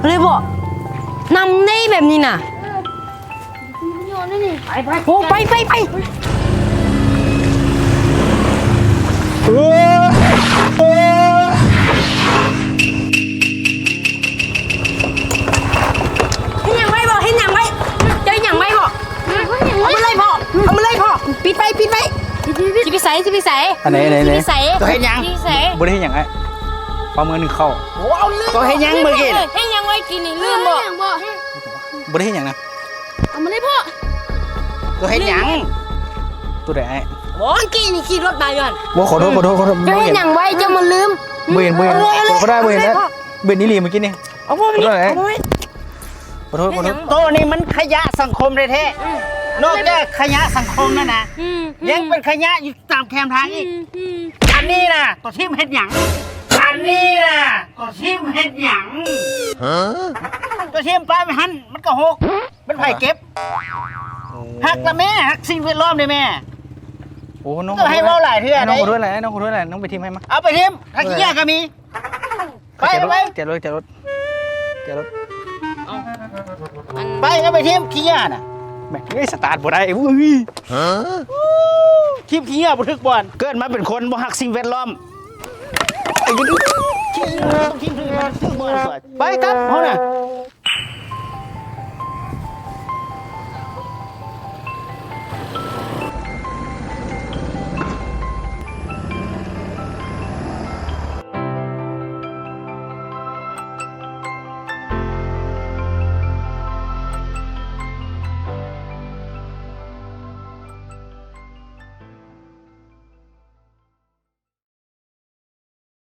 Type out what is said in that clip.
เลยบอกนำได้แบบนี้น่ะโอ้ไปเฮ็ดอย่างไรบอกเจ้าอย่างไรบอกเอามาเลยพ่อปิดไปที่พิสัยอันไหนตัวเห็นยัง บ่ได้เห็นหยังไอ้ปลามือหนึ่งเข้า โอ้เอาลืมตัวเห็นยังเมื่อกี้ เฮ็ดยังไว้กินนี่ลืมบอก บ่ได้เห็นหยังนะ เอามาเลยพ่อ ตัวเห็นยัง ตัวไหนไอ้ บอกกี้นี่ขี่รถมาย้อน บ่ขอโทษ เจ้าเฮ็ดยังไว้เจ้ามาลืม บ่เห็นก็ได้บ่เห็นแล้วเบ็ดนี่หลีเมื่อกี้นี่ เอาพ่อไปขอโทษ ตัวนี้มันขยะสังคมเลยแท้นอกจากขยะสังคมนั่นนะยังเป็นขยะอยู่ตามแคมทางอีกอันนี้นะตัวทิมเห็ดหยังอันนี้นะตัวทิมเห็ดหยังตัวทิมปลาไม่หันมันก็หกเป็นไผ่เก็บหักละแม่หักสิ่งแวดล้อมเลยแม่ โอ้น้อง ก็ให้เว้าหลายเทื่อ น้อง ได้ ขอโทษอะไรน้องขอโทษอะไรน้องไปทีมให้มา เอาไปทิมหักขี้ยาก็มีไป เจรถไปเอาไปทิมขี้ยาน่ะ แม่งสตาร์ทบ่ได้อุ้ย ทิมขี้ยาบ่ทึกบ่อนเกิดมาเป็นคนบ่หักสิ่งแวดล้อมไอ้ยี่ต้องทิมถึงมันซื้อบ่อนสวยไปครับเฮาน่ะ